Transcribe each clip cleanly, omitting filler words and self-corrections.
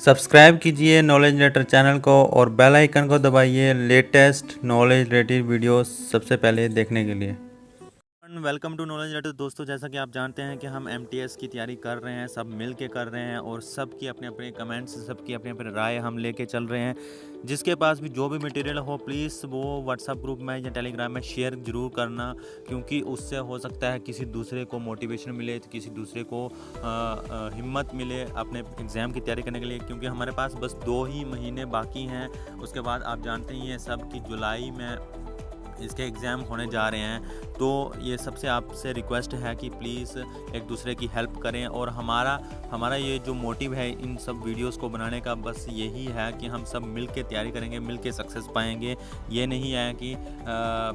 Subscribe कीजिए knowledge letter channel को और बेल आइकन को दबाइए लेटेस्ट नॉलेज रिलेटेड वीडियोस सबसे पहले देखने के लिए। Welcome to knowledge letter. दोस्तों, जैसा कि आप जानते हैं कि हम एमटीएस की तैयारी कर रहे हैं, सब मिल के कर रहे हैं और सबकी अपने अपने कमेंट्स, सबकी अपनी अपनी राय हम लेके चल रहे हैं। जिसके पास भी जो भी मटेरियल हो प्लीज़ वो व्हाट्सएप ग्रुप में या टेलीग्राम में शेयर ज़रूर करना, क्योंकि उससे हो सकता है किसी दूसरे को मोटिवेशन मिले, किसी दूसरे को हिम्मत मिले अपने एग्ज़ाम की तैयारी करने के लिए। क्योंकि हमारे पास बस 2 ही महीने बाकी हैं, उसके बाद आप जानते ही हैं सब कि जुलाई में इसके एग्ज़ाम होने जा रहे हैं। तो ये सबसे आपसे रिक्वेस्ट है कि प्लीज़ एक दूसरे की हेल्प करें। और हमारा ये जो मोटिव है इन सब वीडियोस को बनाने का बस यही है कि हम सब मिल के तैयारी करेंगे, मिल के सक्सेस पाएंगे। ये नहीं है कि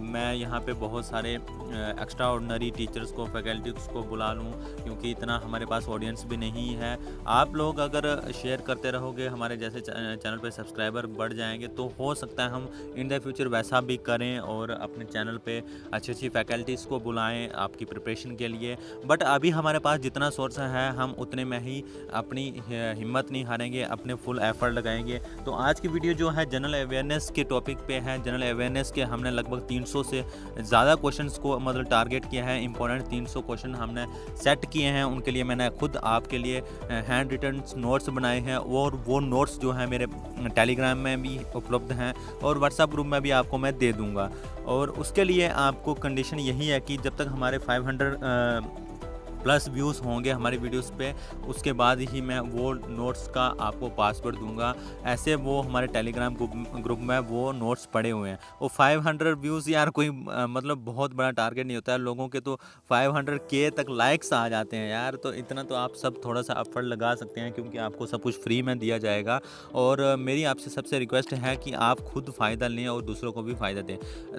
मैं यहाँ पे बहुत सारे एक्स्ट्रा ऑर्डिनरी टीचर्स को, फैकल्टीज को बुला लूँ, क्योंकि इतना हमारे पास ऑडियंस भी नहीं है। आप लोग अगर शेयर करते रहोगे, हमारे जैसे चैनल पे सब्सक्राइबर बढ़ जाएंगे, तो हो सकता है हम इन द फ्यूचर वैसा भी करें और अपने चैनल पे अच्छी अच्छी फैकल्टीज़ को बुलाएं आपकी प्रिपरेशन के लिए। बट अभी हमारे पास जितना सोर्स है हम उतने में ही अपनी हिम्मत नहीं हारेंगे, अपने फुल एफर्ट लगाएंगे। तो आज की वीडियो जो है जनरल अवेयरनेस के टॉपिक पे है। जनरल अवेयरनेस के हमने लगभग 300 से ज़्यादा क्वेश्चंस को मतलब टारगेट किया है। इंपॉर्टेंट 300 क्वेश्चन हमने सेट किए हैं। उनके लिए मैंने खुद आपके लिए हैंड रिटन नोट्स बनाए हैं और वो नोट्स जो है मेरे टेलीग्राम में भी उपलब्ध हैं और व्हाट्सएप ग्रुप में भी आपको मैं दे दूँगा। और उसके लिए आपको कंडीशन यही है कि जब तक हमारे 500 प्लस व्यूज़ होंगे हमारी वीडियोस पे, उसके बाद ही मैं वो नोट्स का आपको पासवर्ड दूंगा। ऐसे वो हमारे टेलीग्राम ग्रुप में वो नोट्स पड़े हुए हैं। वो 500 व्यूज़ यार कोई मतलब बहुत बड़ा टारगेट नहीं होता है। लोगों के तो 500K तक लाइक्स आ जाते हैं यार। तो इतना तो आप सब थोड़ा सा एफर्ट लगा सकते हैं, क्योंकि आपको सब कुछ फ्री में दिया जाएगा। और मेरी आपसे सबसे रिक्वेस्ट है कि आप खुद फ़ायदा लें और दूसरों को भी फ़ायदा दें।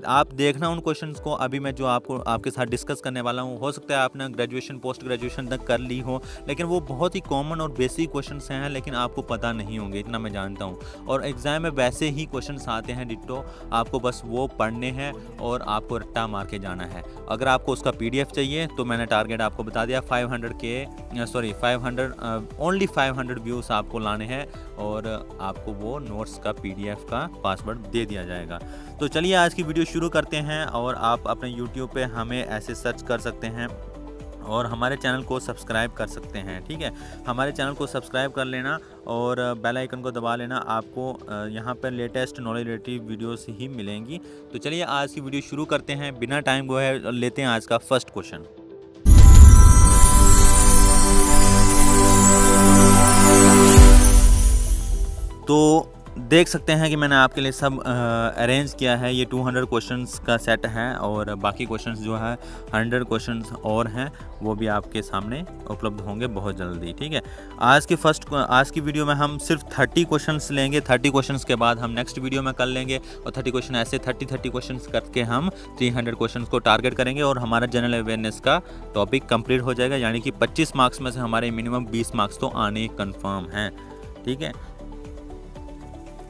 आप देखना उन क्वेश्चन को अभी मैं जो आपके साथ डिस्कस करने वाला हूँ। हो सकता है आपने ग्रेजुएशन पोस्ट ग्रेजुएशन तक कर ली हो, लेकिन वो बहुत ही कॉमन और बेसिक क्वेश्चंस हैं, लेकिन आपको पता नहीं होंगे, इतना मैं जानता हूँ। और एग्ज़ाम में वैसे ही क्वेश्चंस आते हैं डिट्टो, आपको बस वो पढ़ने हैं और आपको रट्टा मार के जाना है। अगर आपको उसका PDF चाहिए तो मैंने टारगेट आपको बता दिया, 500 व्यूज़ आपको लाने हैं और आपको वो नोट्स का PDF का पासवर्ड दे दिया जाएगा। तो चलिए आज की वीडियो शुरू करते हैं। और आप अपने YouTube पे हमें ऐसे सर्च कर सकते हैं और हमारे चैनल को सब्सक्राइब कर सकते हैं। ठीक है, हमारे चैनल को सब्सक्राइब कर लेना और बेल आइकन को दबा लेना। आपको यहाँ पर लेटेस्ट नॉलेज रिलेटेड वीडियोस ही मिलेंगी। तो चलिए आज की वीडियो शुरू करते हैं, बिना टाइम गवाए लेते हैं आज का फर्स्ट क्वेश्चन। तो देख सकते हैं कि मैंने आपके लिए सब अरेंज किया है। ये 200 क्वेश्चंस का सेट है और बाकी क्वेश्चंस जो है 100 क्वेश्चंस और हैं, वो भी आपके सामने उपलब्ध होंगे बहुत जल्दी। ठीक है, आज की वीडियो में हम सिर्फ 30 क्वेश्चंस लेंगे। 30 क्वेश्चंस के बाद हम नेक्स्ट वीडियो में कर लेंगे और 30 क्वेश्चन ऐसे 30 क्वेश्चंस करके हम 300 क्वेश्चंस को टारगेट करेंगे और हमारा जनरल अवेयरनेस का टॉपिक कंप्लीट हो जाएगा। यानी कि 25 मार्क्स में से हमारे मिनिमम 20 मार्क्स तो आने कन्फर्म हैं। ठीक है,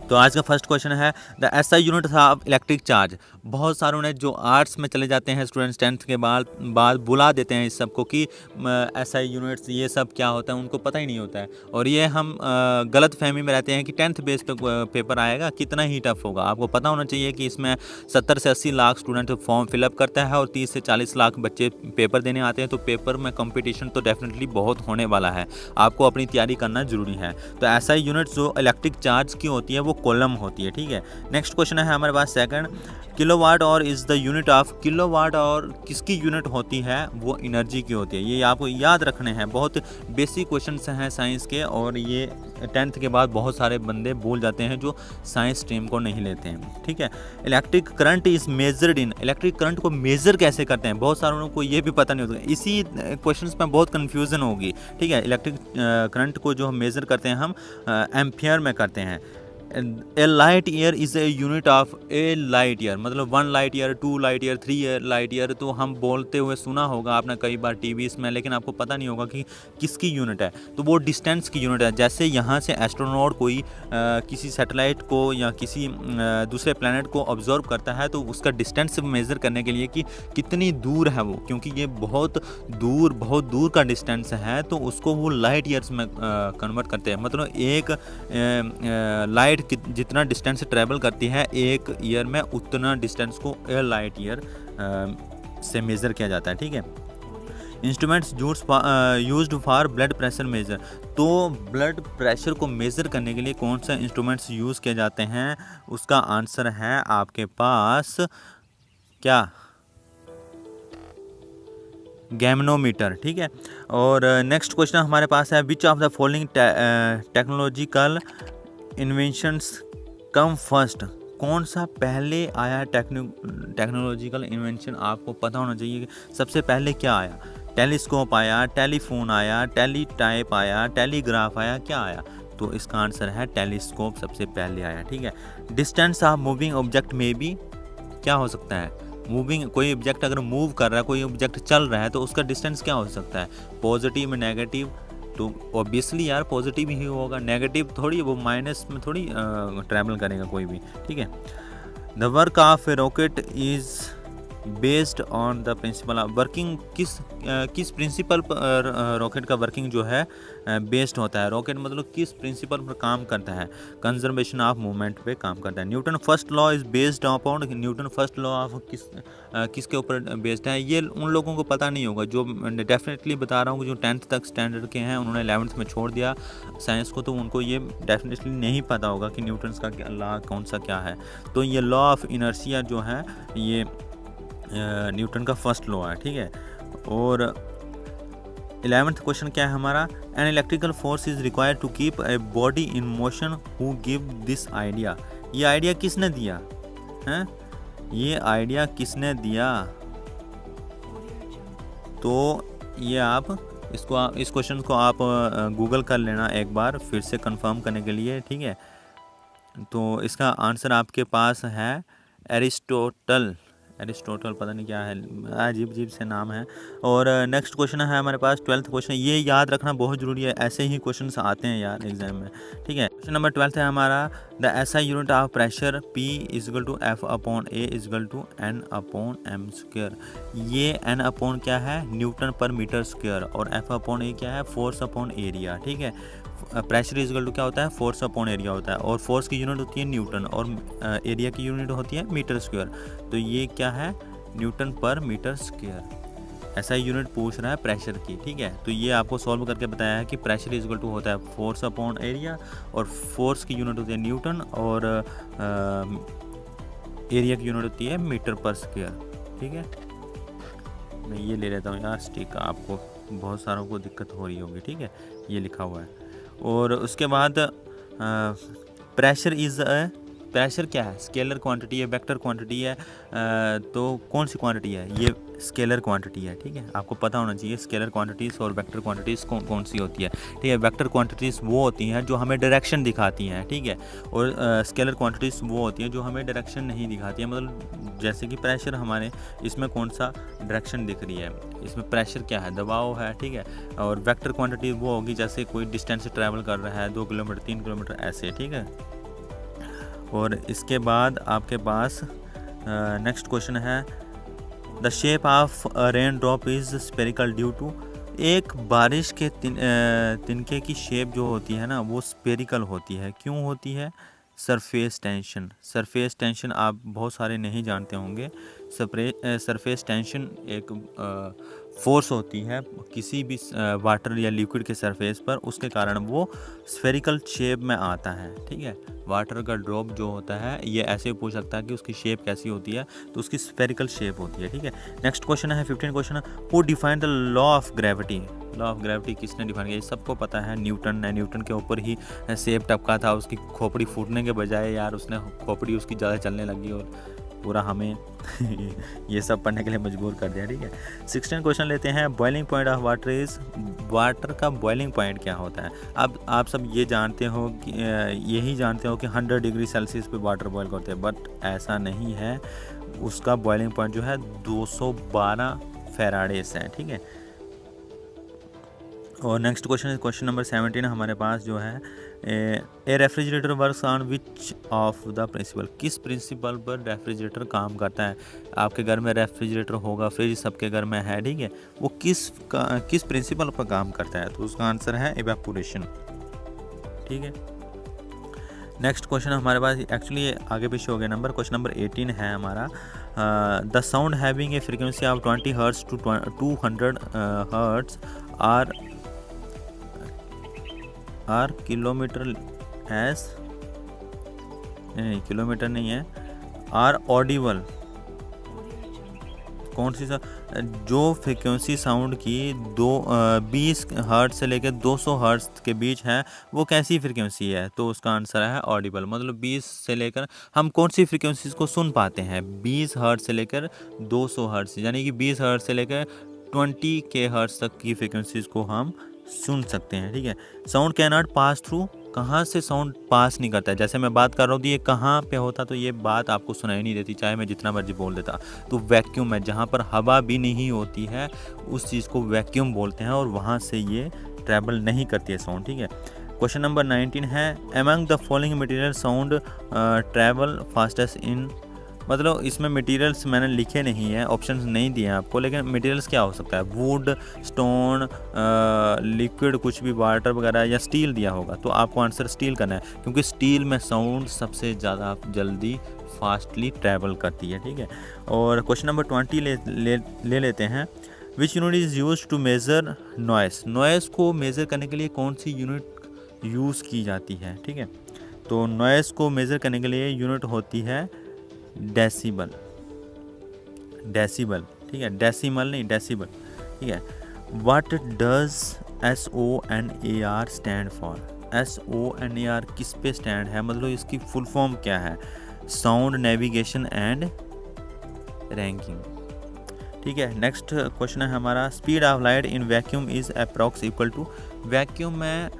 तो आज का फर्स्ट क्वेश्चन है the SI unit of electric charge. बहुत सारों ने जो आर्ट्स में चले जाते हैं स्टूडेंट्स 10th के बाद बुला देते हैं इस सब को कि SI यूनिट्स ये सब क्या होता है, उनको पता ही नहीं होता है। और ये हम गलत फहमी में रहते हैं कि 10th बेस पे पेपर आएगा, कितना ही टफ होगा। आपको पता होना चाहिए कि इसमें 70 से 80 लाख स्टूडेंट फॉर्म फिलअप करता है और 30 से 40 लाख बच्चे पेपर देने आते हैं। तो पेपर में कंपटीशन तो डेफिनेटली बहुत होने वाला है, आपको अपनी तैयारी करना जरूरी है। तो SI यूनिट्स जो इलेक्ट्रिक चार्ज की होती है वो कॉलम होती है। ठीक है, नेक्स्ट क्वेश्चन है हमारे पास सेकंड, किलोवाट और is the unit of. Kilowatt और किसकी यूनिट होती है, वो एनर्जी की होती है। ये आपको याद रखने हैं, बहुत बेसिक क्वेश्चंस हैं साइंस के और ये 10th के बाद बहुत सारे बंदे भूल जाते हैं जो साइंस स्ट्रीम को नहीं लेते हैं। ठीक है, electric current is measured in. Electric current को मेज़र कैसे करते हैं, बहुत सारों को ये भी पता नहीं होता। इसी क्वेश्चंस में बहुत कन्फ्यूज़न होगी। ठीक है, इलेक्ट्रिक करंट को जो हम मेज़र करते हैं हम एम्पियर में करते हैं। A light year is a unit of a light year, मतलब 1 light year, 2 light year, 3 light year. तो हम बोलते हुए सुना होगा आपने कई बार टीवी में, लेकिन आपको पता नहीं होगा कि किसकी यूनिट है। तो वो डिस्टेंस की यूनिट है। जैसे यहाँ से एस्ट्रोनॉट कोई किसी सैटेलाइट को या किसी दूसरे प्लैनेट को ऑब्जर्व करता है, तो उसका डिस्टेंस मेज़र करने के लिए कि कितनी दूर है वो, क्योंकि ये बहुत दूर का डिस्टेंस है, तो उसको वो लाइट ईयर्स में कन्वर्ट करते हैं। मतलब एक लाइट जितना डिस्टेंस ट्रैवल करती है एक ईयर में, उतना डिस्टेंस को ए लाइट ईयर से मेज़र किया जाता है। ठीक है। Instruments used for blood pressure measure, तो ब्लड प्रेशर को मेज़र करने के लिए कौन सा इंस्ट्रूमेंट्स यूज़ किए जाते हैं, उसका आंसर है आपके पास क्या, गैमनोमीटर। ठीक है। और नेक्स्ट क्वेश्चन हमारे पास है, which of the following technological inventions come first, कौन सा पहले आया टेक्नोलॉजिकल इन्वेंशन, आपको पता होना चाहिए कि सबसे पहले क्या आया। टेलीस्कोप आया, टेलीफोन आया, टेलीटाइप आया, टेलीग्राफ आया, क्या आया? तो इसका आंसर है टेलीस्कोप सबसे पहले आया। ठीक है। डिस्टेंस ऑफ मूविंग ऑब्जेक्ट में भी क्या हो सकता है, मूविंग, कोई ऑब्जेक्ट अगर मूव कर रहा है, कोई ऑब्जेक्ट चल रहा है, तो उसका डिस्टेंस क्या हो सकता है, पॉजिटिव में नेगेटिव, तो ऑब्वियसली यार पॉजिटिव ही होगा, नेगेटिव थोड़ी, वो माइनस में थोड़ी ट्रैवल करेगा कोई भी। ठीक है। The work of A rocket is based on the principle of working, किस प्रिंसिपल पर रॉकेट का वर्किंग जो है बेस्ड होता है। रॉकेट मतलब किस प्रिंसिपल पर काम करता है, कंजर्वेशन ऑफ मूवमेंट पे काम करता है। Newton first law is based upon, Newton first law of किसके ऊपर बेस्ड है, ये उन लोगों को पता नहीं होगा। जो डेफिनेटली बता रहा हूँ, जो 10th तक स्टैंडर्ड के हैं, उन्होंने 11th में छोड़ दिया साइंस को, तो उनको ये डेफिनेटली नहीं पता होगा कि न्यूटन का लॉ कौन सा क्या है। तो ये लॉ ऑफ इनर्शिया जो है ये न्यूटन का फर्स्ट लॉ है। ठीक है। और 11th क्वेश्चन क्या है हमारा, an electrical force is required to keep a body in motion, who give this idea, ये आइडिया किसने दिया है, ये आइडिया किसने दिया? तो ये आप इस क्वेश्चन को आप गूगल कर लेना एक बार फिर से कंफर्म करने के लिए। ठीक है। तो इसका आंसर आपके पास है एरिस्टोटल, पता नहीं क्या है, अजीब से नाम है। और नेक्स्ट क्वेश्चन है हमारे पास 12th क्वेश्चन, ये याद रखना बहुत ज़रूरी है, ऐसे ही क्वेश्चंस आते हैं यार एग्जाम में। ठीक है। क्वेश्चन नंबर 12 है हमारा, the SI unit of pressure P = F/A = N/m²। ये N/ क्या है, न्यूटन पर मीटर स्क्वायर, और F/A क्या है, फोर्स अपॉन एरिया। ठीक है। प्रेशर इक्वल क्या होता है, फोर्स अपॉन एरिया होता है, और फोर्स की यूनिट होती है न्यूटन, और एरिया की यूनिट होती है मीटर स्क्वायर। तो ये क्या है, न्यूटन पर मीटर स्क्वायर। ऐसा ही यूनिट पूछ रहा है प्रेशर की। ठीक है। तो ये आपको सॉल्व करके बताया है कि प्रेशर इक्वल टू होता है फोर्स अपॉन एरिया, और फोर्स की यूनिट होती है न्यूटन, और एरिया की यूनिट होती है मीटर पर स्क्वायर। ठीक है। मैं ये ले लेता हूँ यार स्टिक, आपको बहुत सारों को दिक्कत हो रही होगी। ठीक है। ये लिखा हुआ है। और उसके बाद प्रेशर क्या है, स्केलर क्वांटिटी है, वेक्टर क्वांटिटी है, तो कौन सी क्वांटिटी है, ये स्केलर क्वांटिटी है। ठीक है। आपको पता होना चाहिए स्केलर क्वांटिटीज़ और वेक्टर क्वांटिटीज़ कौन सी होती है। ठीक है। वेक्टर क्वांटिटीज़ वो होती हैं जो हमें डायरेक्शन दिखाती हैं। ठीक है। और स्केलर क्वांटिटीज़ वो होती हैं जो हमें डायरेक्शन नहीं दिखाती है। मतलब जैसे कि प्रेशर हमारे इसमें कौन सा डायरेक्शन दिख रही है, इसमें प्रेशर क्या है, दबाव है। ठीक है। और वेक्टर क्वांटिटी वो होगी जैसे कोई डिस्टेंस ट्रैवल कर रहा है 2 किलोमीटर 3 किलोमीटर ऐसे। ठीक है। और इसके बाद आपके पास नेक्स्ट क्वेश्चन है, the shape of rain drop is spherical due to, एक बारिश के तिनके की शेप जो होती है ना वो स्पेरिकल होती है, क्यों होती है, सरफेस टेंशन आप बहुत सारे नहीं जानते होंगे। सरफेस टेंशन एक फोर्स होती है किसी भी वाटर या लिक्विड के सरफेस पर, उसके कारण वो स्फेरिकल शेप में आता है। ठीक है। वाटर का ड्रॉप जो होता है ये ऐसे पूछ सकता है कि उसकी शेप कैसी होती है, तो उसकी स्फेरिकल शेप होती है। ठीक है। नेक्स्ट क्वेश्चन है 15 question, who define the law of gravity, law of gravity किसने डिफाइन किया, ये सबको पता है न्यूटन ने। न्यूटन के ऊपर ही सेब टपका था, उसकी खोपड़ी फूटने के बजाय यार उसने खोपड़ी उसकी ज़्यादा चलने लगी और पूरा हमें ये सब पढ़ने के लिए मजबूर कर दिया। ठीक है, 16 क्वेश्चन लेते हैं। Boiling point of water is, water का बॉइलिंग पॉइंट क्या होता है? अब आप सब ये जानते हो कि यही जानते हो कि 100 डिग्री सेल्सियस पे वाटर बॉयल करते हैं, बट ऐसा नहीं है। उसका बॉइलिंग पॉइंट जो है 212 फेराडेस है। ठीक है, और नेक्स्ट क्वेश्चन, क्वेश्चन नंबर 17 हमारे पास जो है, a refrigerator works on which of the principle, किस प्रिंसिपल पर रेफ्रिजरेटर काम करता है? आपके घर में रेफ्रिजरेटर होगा, फ्रिज सबके घर में है, ठीक है, वो किस प्रिंसिपल पर काम करता है? तो उसका आंसर है इवेपोरेशन। ठीक है, नेक्स्ट क्वेश्चन हमारे पास एक्चुअली आगे पीछे हो गया नंबर। क्वेश्चन नंबर 18 है हमारा, the sound having a frequency of 20 hertz to 200 hertz are kilometres, नहीं किलोमीटर नहीं है, आर ऑडिबल। कौन सी जो फ्रीक्वेंसी साउंड की 20 हर्ट्ज से लेकर 200 हर्ट्ज के बीच है, वो कैसी फ्रीक्वेंसी है? तो उसका आंसर है ऑडिबल। मतलब 20 से लेकर हम कौन सी फ्रीक्वेंसीज को सुन पाते हैं? 20 हर्ट्ज से लेकर 200 हर्ट्ज, यानी कि 20 हर्ट्ज से लेकर 20 के हर्ट्ज तक की फ्रीक्वेंसीज को हम सुन सकते हैं। ठीक है, sound can not pass through, कहाँ से साउंड पास नहीं करता है? जैसे मैं बात कर रहा हूँ तो ये कहाँ पे होता, तो ये बात आपको सुनाई नहीं देती, चाहे मैं जितना मर्जी बोल देता। तो वैक्यूम है, जहाँ पर हवा भी नहीं होती है उस चीज़ को वैक्यूम बोलते हैं, और वहाँ से ये ट्रैवल नहीं करती है साउंड। ठीक है, क्वेश्चन नंबर 19 है, among the following material sound travel fastest in, मतलब इसमें मटेरियल्स मैंने लिखे नहीं है, ऑप्शंस नहीं दिए हैं आपको, लेकिन मटेरियल्स क्या हो सकता है? वुड, स्टोन, लिक्विड कुछ भी, वाटर वगैरह, या स्टील दिया होगा। तो आपको आंसर स्टील करना है, क्योंकि स्टील में साउंड सबसे ज़्यादा जल्दी फास्टली ट्रैवल करती है। ठीक है, और क्वेश्चन नंबर 20 ले लेते हैं। Which unit is use to measure noise, noise को मेज़र करने के लिए कौन सी यूनिट यूज़ की जाती है? ठीक है, तो नॉइस को मेज़र करने के लिए यूनिट होती है डेसिबल, डेसिबल। ठीक है, डेसिमल नहीं, डेसिबल। ठीक है, what does SONAR stand for, SONAR किस पे स्टैंड है, मतलब इसकी फुल फॉर्म क्या है? Sound navigation and ranking. ठीक है, नेक्स्ट क्वेश्चन है हमारा, speed of light in vacuum is approx equal to, vacuum में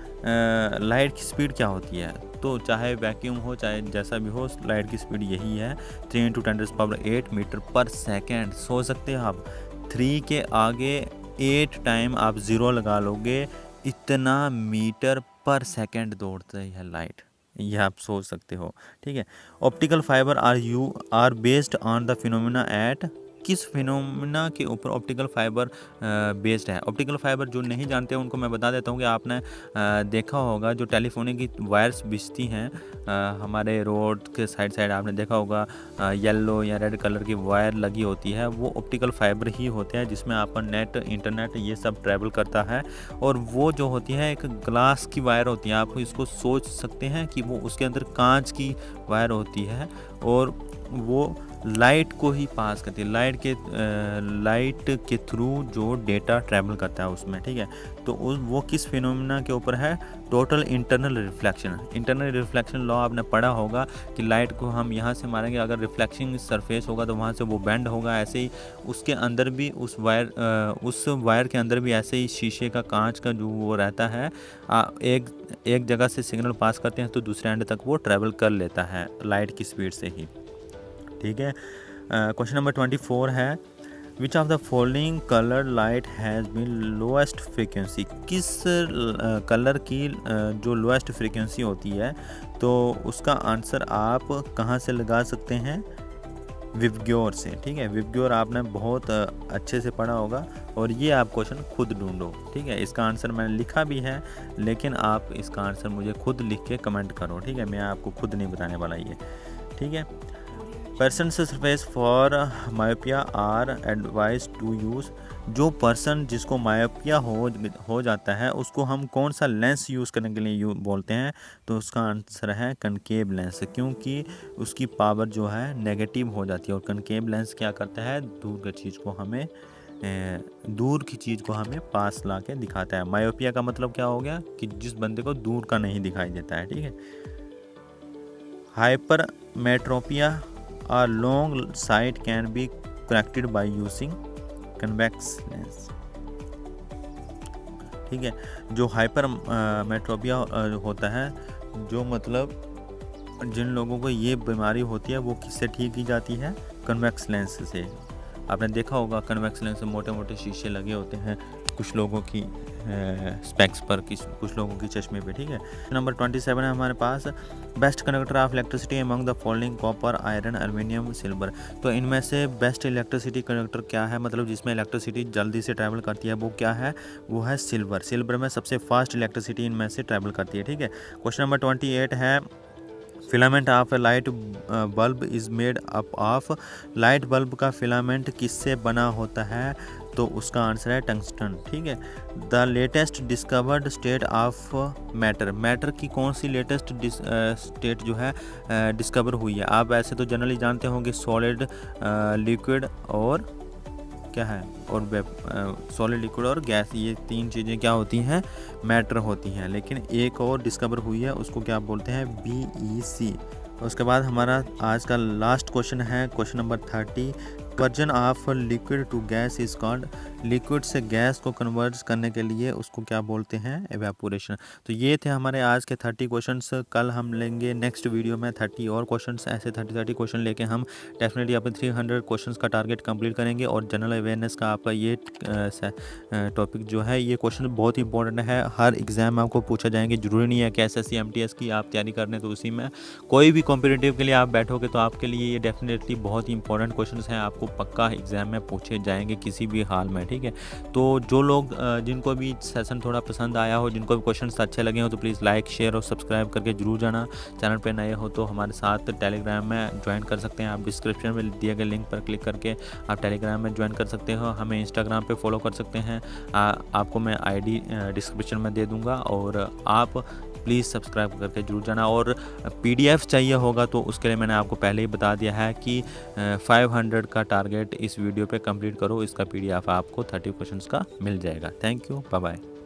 लाइट की स्पीड क्या होती है? तो चाहे वैक्यूम हो चाहे जैसा भी हो, लाइट की स्पीड यही है, 3 × 10⁸ मीटर पर सेकेंड। सोच सकते हो आप, 3 के आगे 8 टाइम आप 0 लगा लोगे, इतना मीटर पर सेकेंड दौड़ती है लाइट, ये आप सोच सकते हो। ठीक है, optical fibre are based on the phenomena at, किस फिनोमिना के ऊपर ऑप्टिकल फाइबर बेस्ड है? ऑप्टिकल फाइबर जो नहीं जानते हैं उनको मैं बता देता हूँ कि आपने देखा होगा जो टेलीफोन की वायर्स बिछती हैं हमारे रोड के साइड साइड, आपने देखा होगा येलो या रेड कलर की वायर लगी होती है, वो ऑप्टिकल फाइबर ही होते हैं, जिसमें आपका नेट, इंटरनेट ये सब ट्रैवल करता है। और वो जो होती है एक ग्लास की वायर होती है, आप इसको सोच सकते हैं कि वो उसके अंदर कांच की वायर होती है, और वो लाइट को ही पास करती है, लाइट के थ्रू जो डेटा ट्रैवल करता है उसमें। ठीक है, तो वो किस फिनोमिना के ऊपर है? Total internal reflection. Internal reflection law आपने पढ़ा होगा कि लाइट को हम यहाँ से मारेंगे, अगर रिफ्लेक्शिंग सरफेस होगा तो वहाँ से वो बेंड होगा, ऐसे ही उसके अंदर भी उस वायर के अंदर भी ऐसे ही शीशे का, कांच का जो वो रहता है, एक जगह से सिग्नल पास करते हैं तो दूसरे एंड तक वो ट्रैवल कर लेता है लाइट की स्पीड से ही। ठीक है, क्वेश्चन नंबर 24 है, which of the following colour light has been lowest frequency, किस कलर की जो लोएस्ट फ्रीक्वेंसी होती है, तो उसका आंसर आप कहाँ से लगा सकते हैं? विबग्योर से। ठीक है, विबग्योर आपने बहुत अच्छे से पढ़ा होगा, और ये आप क्वेश्चन खुद ढूंढो। ठीक है, इसका आंसर मैंने लिखा भी है, लेकिन आप इसका आंसर मुझे खुद लिख के कमेंट करो। ठीक है, मैं आपको खुद नहीं बताने वाला ये। ठीक है, person surface for myopia are advise to use, जो पर्सन जिसको मायोपिया हो जाता है उसको हम कौन सा लेंस यूज़ करने के लिए बोलते हैं? तो उसका आंसर है कनकेव लेंस, क्योंकि उसकी पावर जो है नेगेटिव हो जाती है, और कनकेव लेंस क्या करता है? दूर की चीज़ को हमें पास ला के दिखाता है। मायोपिया का मतलब क्या हो गया? कि जिस बंदे को दूर का नहीं दिखाई देता है। ठीक है, hypermetropia A long sight can be corrected by using convex lens। ठीक है, जो हाइपर मेट्रोपिया होता है, जो मतलब जिन लोगों को ये बीमारी होती है वो किससे ठीक की जाती है? कन्वेक्स लेंस से। आपने देखा होगा कन्वेक्स लेंस से मोटे मोटे शीशे लगे होते हैं कुछ लोगों की स्पेक्स पर, कुछ लोगों की चश्मे पे। ठीक है, नंबर 27 है हमारे पास, best conductor of electricity among the following copper, iron, aluminium, silver. तो इनमें से बेस्ट इलेक्ट्रिसिटी कंडक्टर क्या है, मतलब जिसमें इलेक्ट्रिसिटी जल्दी से ट्रैवल करती है, वो क्या है? वो है सिल्वर। सिल्वर में सबसे फास्ट इलेक्ट्रिसिटी इनमें से ट्रैवल करती है। ठीक है, क्वेश्चन नंबर 28 है, filament of light bulb is made up of. Light bulb का फिलामेंट किससे बना होता है? तो उसका आंसर है टंगस्टन। ठीक है, the latest discovered state of matter. Matter की कौन सी लेटेस्ट स्टेट जो है डिस्कवर हुई है? आप ऐसे तो जनरली जानते होंगे सॉलिड, लिक्विड और क्या है, और सॉलिड, लिक्विड और गैस, ये तीन चीज़ें क्या होती हैं? मैटर होती हैं। लेकिन एक और डिस्कवर हुई है, उसको क्या बोलते हैं? BEC। उसके बाद हमारा आज का लास्ट क्वेश्चन है question number 30, conversion of liquid to gas is called. Liquid से गैस को कन्वर्ज करने के लिए उसको क्या बोलते हैं? एवेपोरेशन। तो ये थे हमारे आज के 30 क्वेश्चंस। कल हम लेंगे नेक्स्ट वीडियो में 30 और क्वेश्चंस। ऐसे 30 क्वेश्चन लेके हम डेफिनेटली अपने 300 क्वेश्चंस का टारगेट कंप्लीट करेंगे। और जनरल अवेयरनेस का आपका ये टॉपिक जो है, ये क्वेश्चन बहुत ही इंपॉर्टेंट है, हर एग्ज़ाम में आपको पूछा जाएंगे। ज़रूरी नहीं है कि SSC MTS की आप तैयारी करने, तो उसी में कोई भी कॉम्पिटिटिव के लिए आप बैठोगे तो आपके लिए ये डेफिनेटली बहुत ही इंपॉर्टेंट क्वेश्चंस हैं, आपको पक्का एग्ज़ाम में पूछे जाएंगे किसी भी हाल में। ठीक है, तो जो लोग जिनको भी सेशन थोड़ा पसंद आया हो, जिनको भी क्वेश्चंस अच्छे लगे हो, तो प्लीज़ लाइक, शेयर और सब्सक्राइब करके जरूर जाना। चैनल पे नए हो तो हमारे साथ टेलीग्राम में ज्वाइन कर सकते हैं। आप डिस्क्रिप्शन में दिए गए लिंक पर क्लिक करके आप टेलीग्राम में ज्वाइन कर सकते हो। हमें इंस्टाग्राम पे फॉलो कर सकते हैं, आपको मैं ID डिस्क्रिप्शन में दे दूँगा, और आप प्लीज़ सब्सक्राइब करके जरूर जाना। और PDF चाहिए होगा तो उसके लिए मैंने आपको पहले ही बता दिया है कि 500 का टारगेट इस वीडियो पे कंप्लीट करो, इसका PDF आपको 30 क्वेश्चंस का मिल जाएगा। Thank you, bye bye.